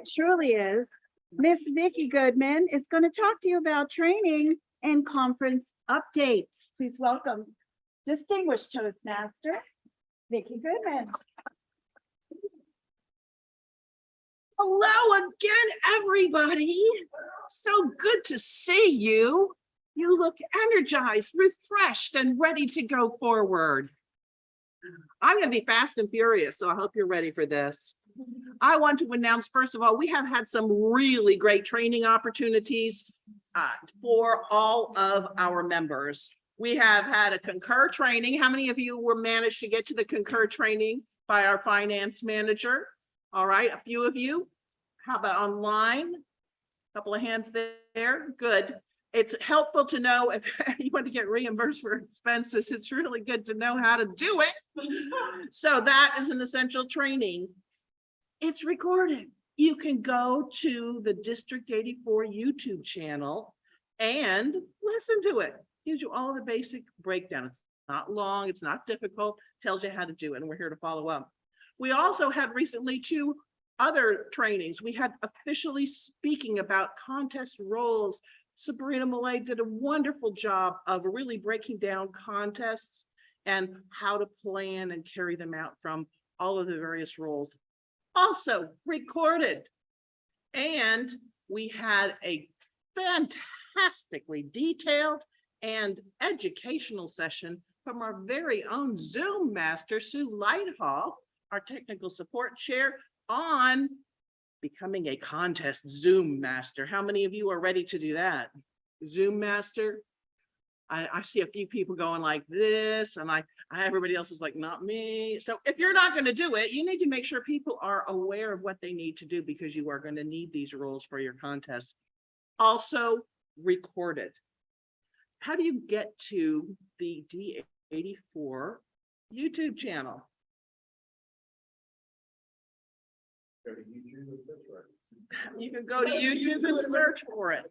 It truly is. Miss Vickie Goodman is going to talk to you about training and conference updates. Please welcome distinguished Toastmaster, Vickie Goodman. Hello again, everybody. So good to see you. You look energized, refreshed, and ready to go forward. I'm going to be fast and furious, so I hope you're ready for this. I want to announce, first of all, we have had some really great training opportunities for all of our members. We have had a Concur training. How many of you were managed to get to the Concur training by our finance manager? All right, a few of you. How about online? A couple of hands there. Good. It's helpful to know if you want to get reimbursed for expenses. It's really good to know how to do it. So that is an essential training. It's recorded. You can go to the District 84 YouTube channel and listen to it. Gives you all the basic breakdown. It's not long, it's not difficult, tells you how to do it, and we're here to follow up. We also had recently 2 other trainings. We had officially speaking about contest roles. Sabrina Millay did a wonderful job of really breaking down contests and how to plan and carry them out from all of the various roles. Also recorded. And we had a fantastically detailed and educational session from our very own Zoom master, Sue Lighthall, our technical support chair, on becoming a contest Zoom master. How many of you are ready to do that? Zoom master? I see a few people going like this, and everybody else is like, not me. So if you're not going to do it, you need to make sure people are aware of what they need to do, because you are going to need these roles for your contest. Also recorded. How do you get to the D84 YouTube channel? You can go to YouTube and search for it.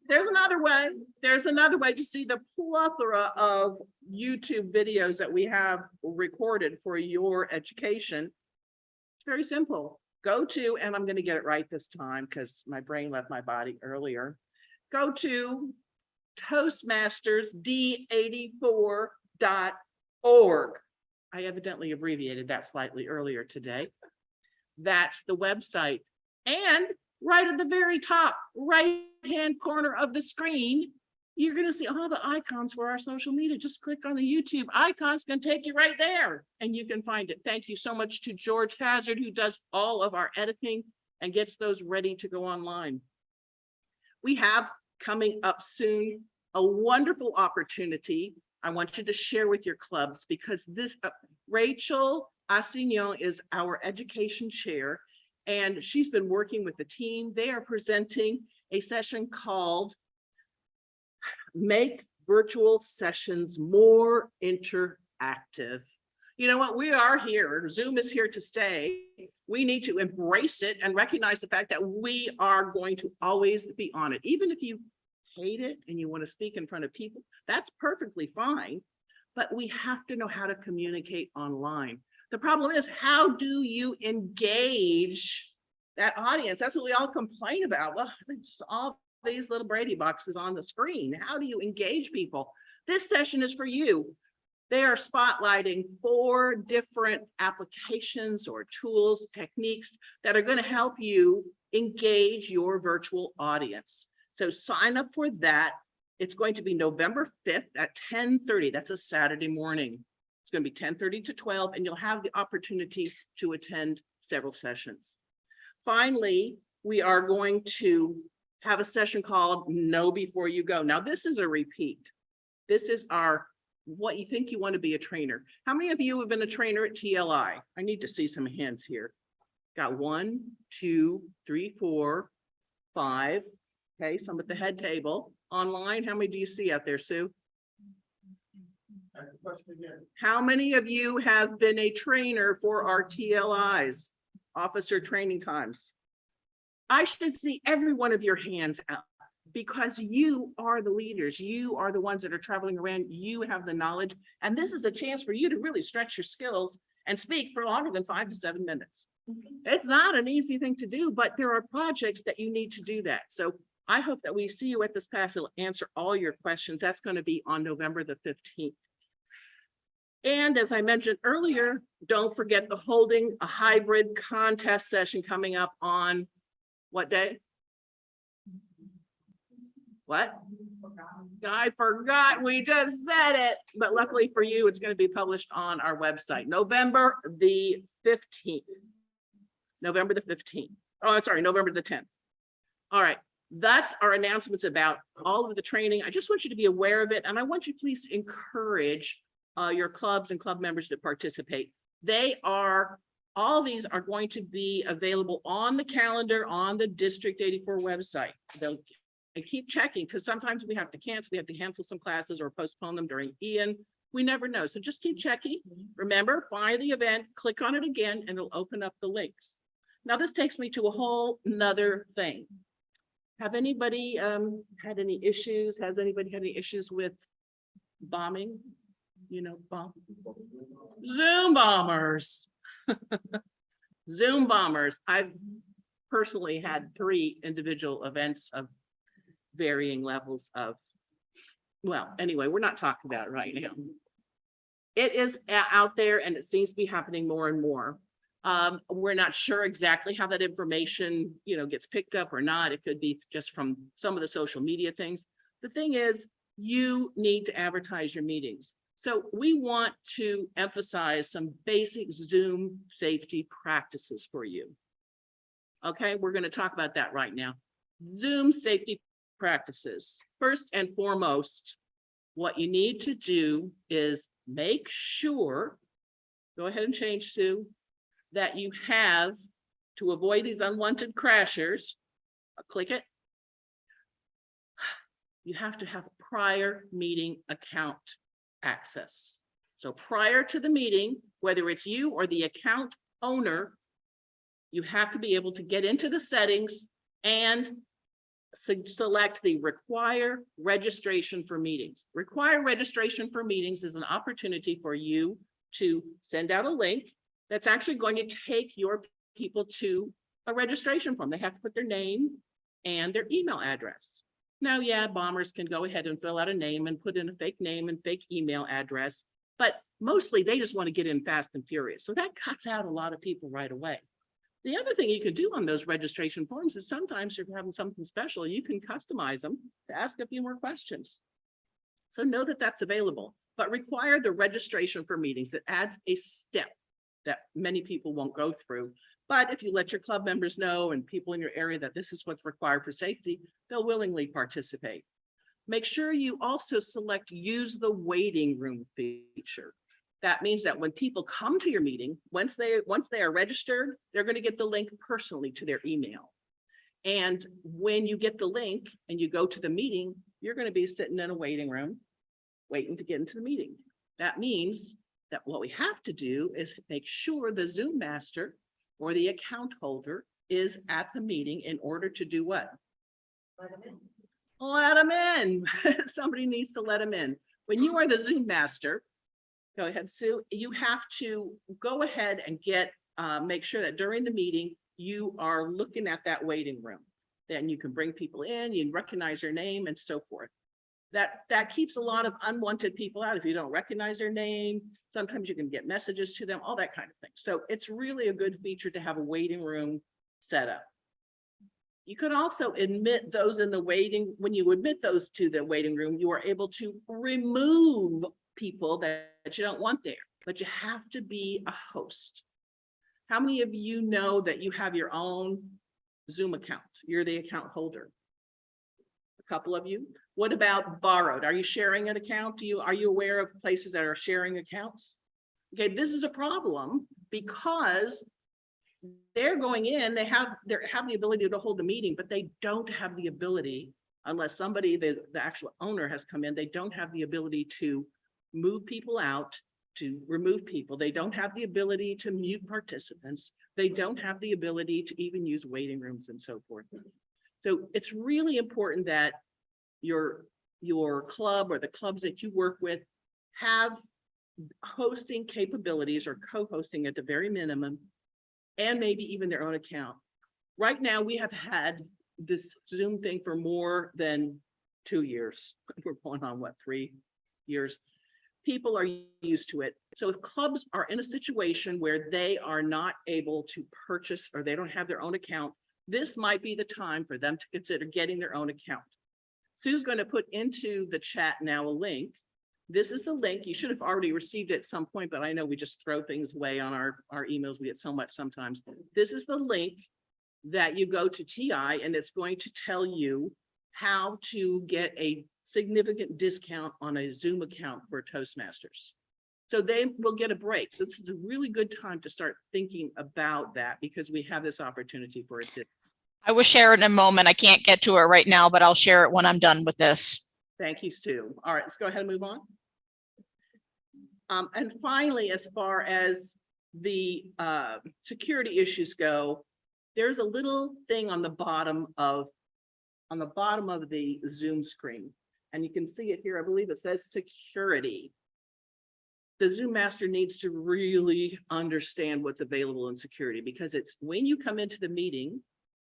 There's another way. There's another way to see the plethora of YouTube videos that we have recorded for your education. It's very simple. Go to, and I'm going to get it right this time because my brain left my body earlier. Go to Toastmasters D84.org. I evidently abbreviated that slightly earlier today. That's the website. And right at the very top, right-hand corner of the screen, you're going to see all the icons for our social media. Just click on the YouTube icon. It's going to take you right there, and you can find it. Thank you so much to George Hazard, who does all of our editing and gets those ready to go online. We have coming up soon a wonderful opportunity I want you to share with your clubs, because this Rachel Assignon is our education chair, and she's been working with the team. They are presenting a session called Make Virtual Sessions More Interactive. You know what? We are here. Zoom is here to stay. We need to embrace it and recognize the fact that we are going to always be on it. Even if you hate it and you want to speak in front of people, that's perfectly fine. But we have to know how to communicate online. The problem is, how do you engage that audience? That's what we all complain about. Well, just all these little Brady boxes on the screen. How do you engage people? This session is for you. They are spotlighting 4 different applications or tools, techniques that are going to help you engage your virtual audience. So sign up for that. It's going to be November 5th at 10:30. That's a Saturday morning. It's going to be 10:30 to 12, and you'll have the opportunity to attend several sessions. Finally, we are going to have a session called Know Before You Go. Now, this is a repeat. This is our what you think you want to be a trainer. How many of you have been a trainer at TLI? I need to see some hands here. Got 1, 2, 3, 4, 5. Okay, some at the head table. Online, how many do you see out there, Sue? How many of you have been a trainer for our TLIs, officer training times? I should see every one of your hands out, because you are the leaders. You are the ones that are traveling around. You have the knowledge, and this is a chance for you to really stretch your skills and speak for longer than 5 to 7 minutes. It's not an easy thing to do, but there are projects that you need to do that. So I hope that we see you at this class. It'll answer all your questions. That's going to be on November the 15th. And as I mentioned earlier, don't forget the holding a hybrid contest session coming up on what day? What? I forgot. We just said it, but luckily for you, it's going to be published on our website, November the 15th. November the 15th. Oh, I'm sorry, November the 10th. All right. That's our announcements about all of the training. I just want you to be aware of it. And I want you please to encourage your clubs and club members to participate. All these are going to be available on the calendar on the District 84 website. And keep checking, because sometimes we have to cancel some classes or postpone them during Ian. We never know. So just keep checking. Remember, find the event, click on it again, and it'll open up the links. Now, this takes me to a whole nother thing. Have anybody had any issues? Has anybody had any issues with bombing? You know, Zoom bombers. Zoom bombers. I've personally had 3 individual events of varying levels of, well, anyway, we're not talking about it right now. It is out there and it seems to be happening more and more. We're not sure exactly how that information, gets picked up or not. It could be just from some of the social media things. The thing is, you need to advertise your meetings. So we want to emphasize some basic Zoom safety practices for you. Okay, we're going to talk about that right now. Zoom safety practices. First and foremost, what you need to do is make sure, go ahead and change, Sue, that you have, to avoid these unwanted crashers, click it, you have to have prior meeting account access. So prior to the meeting, whether it's you or the account owner, you have to be able to get into the settings and select the require registration for meetings. Require registration for meetings is an opportunity for you to send out a link that's actually going to take your people to a registration form. They have to put their name and their email address. Now, yeah, bombers can go ahead and fill out a name and put in a fake name and fake email address, but mostly they just want to get in fast and furious. So that cuts out a lot of people right away. The other thing you can do on those registration forms is sometimes you're having something special, you can customize them to ask a few more questions. So know that that's available, but require the registration for meetings. It adds a step that many people won't go through. But if you let your club members know and people in your area that this is what's required for safety, they'll willingly participate. Make sure you also select use the waiting room feature. That means that when people come to your meeting, once they are registered, they're going to get the link personally to their email. And when you get the link and you go to the meeting, you're going to be sitting in a waiting room, waiting to get into the meeting. That means that what we have to do is make sure the Zoom master or the account holder is at the meeting in order to do what? Let them in. Let them in. Somebody needs to let them in. When you are the Zoom master, go ahead, Sue, you have to go ahead and make sure that during the meeting, you are looking at that waiting room. Then you can bring people in, you recognize their name and so forth. That keeps a lot of unwanted people out. If you don't recognize their name, sometimes you can get messages to them, all that kind of thing. So it's really a good feature to have a waiting room set up. You could also admit those in the waiting. When you admit those to the waiting room, you are able to remove people that you don't want there, but you have to be a host. How many of you know that you have your own Zoom account? You're the account holder. A couple of you. What about borrowed? Are you sharing an account? Are you aware of places that are sharing accounts? Okay, this is a problem because they're going in, they have the ability to hold the meeting, but they don't have the ability, unless somebody, the actual owner has come in, they don't have the ability to move people out, to remove people. They don't have the ability to mute participants. They don't have the ability to even use waiting rooms and so forth. So it's really important that your club or the clubs that you work with have hosting capabilities or co-hosting at the very minimum, and maybe even their own account. Right now, we have had this Zoom thing for more than 2 years. We're going on, what, 3 years? People are used to it. So if clubs are in a situation where they are not able to purchase or they don't have their own account, this might be the time for them to consider getting their own account. Sue's going to put into the chat now a link. This is the link. You should have already received it at some point, but I know we just throw things away on our emails. We get so much sometimes. This is the link that you go to TI, and it's going to tell you how to get a significant discount on a Zoom account for Toastmasters. So they will get a break. So this is a really good time to start thinking about that, because we have this opportunity for it. I will share it in a moment. I can't get to it right now, but I'll share it when I'm done with this. Thank you, Sue. All right, let's go ahead and move on. And finally, as far as the security issues go, there's a little thing on the bottom of the Zoom screen, and you can see it here. I believe it says security. The Zoom master needs to really understand what's available in security, because it's when you come into the meeting,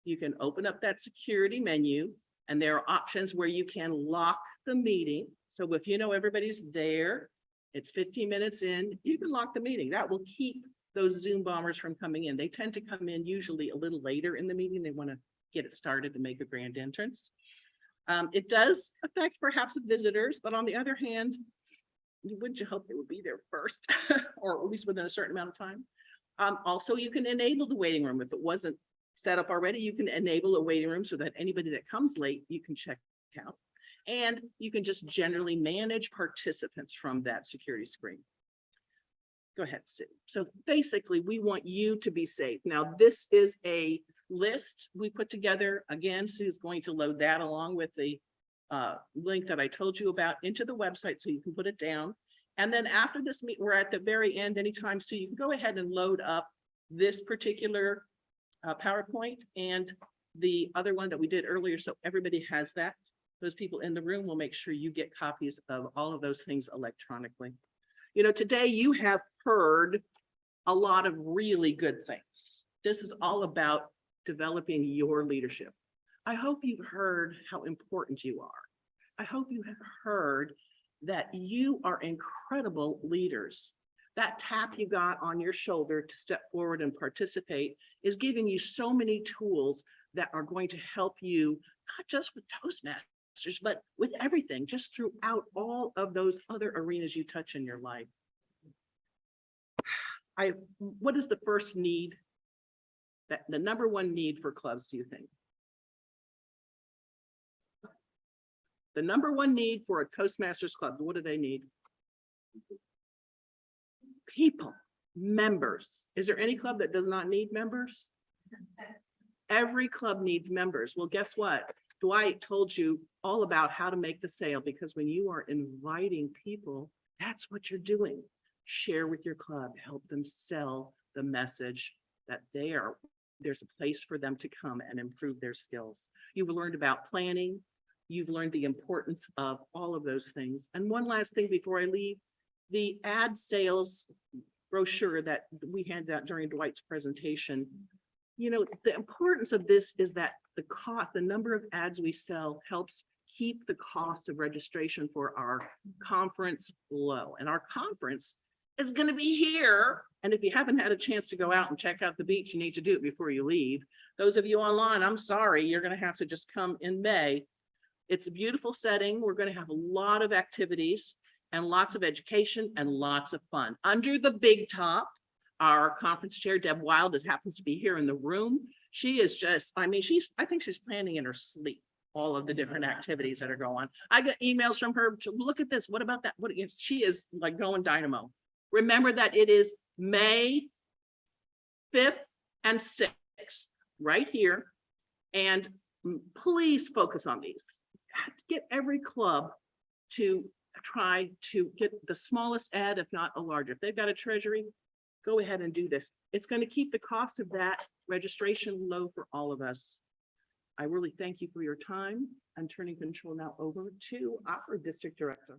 you can open up that security menu, and there are options where you can lock the meeting. So if you know everybody's there, it's 15 minutes in, you can lock the meeting. That will keep those Zoom bombers from coming in. They tend to come in usually a little later in the meeting. They want to get it started to make a grand entrance. It does affect perhaps visitors, but on the other hand, wouldn't you hope they would be there first, or at least within a certain amount of time? Also, you can enable the waiting room. If it wasn't set up already, you can enable a waiting room so that anybody that comes late, you can check out. And you can just generally manage participants from that security screen. Go ahead, Sue. So basically, we want you to be safe. Now, this is a list we put together. Again, Sue's going to load that along with the link that I told you about into the website so you can put it down. And then after this meet, we're at the very end anytime, so you can go ahead and load up this particular PowerPoint and the other one that we did earlier, so everybody has that. Those people in the room will make sure you get copies of all of those things electronically. You know, today you have heard a lot of really good things. This is all about developing your leadership. I hope you've heard how important you are. I hope you have heard that you are incredible leaders. That tap you got on your shoulder to step forward and participate is giving you so many tools that are going to help you, not just with Toastmasters, but with everything, just throughout all of those other arenas you touch in your life. What is the first need, the number one need for clubs, do you think? The number one need for a Toastmasters club, what do they need? People, members. Is there any club that does not need members? Every club needs members. Well, guess what? Dwight told you all about how to make the sale, because when you are inviting people, that's what you're doing. Share with your club, help them sell the message that there's a place for them to come and improve their skills. You've learned about planning. You've learned the importance of all of those things. And one last thing before I leave, the ad sales brochure that we handed out during Dwight's presentation, you know, the importance of this is that the number of ads we sell helps keep the cost of registration for our conference low. And our conference is going to be here. And if you haven't had a chance to go out and check out the beach, you need to do it before you leave. Those of you online, I'm sorry, you're going to have to just come in May. It's a beautiful setting. We're going to have a lot of activities and lots of education and lots of fun. Under the big top, our conference chair, Deb Wild, happens to be here in the room. She is just, I think she's planning in her sleep all of the different activities that are going on. I got emails from her. Look at this. What about that? She is like going dynamo. Remember that it is May 5th and 6th right here. And please focus on these. Get every club to try to get the smallest ad, if not a larger. If they've got a treasury, go ahead and do this. It's going to keep the cost of that registration low for all of us. I really thank you for your time. I'm turning control now over to our district director.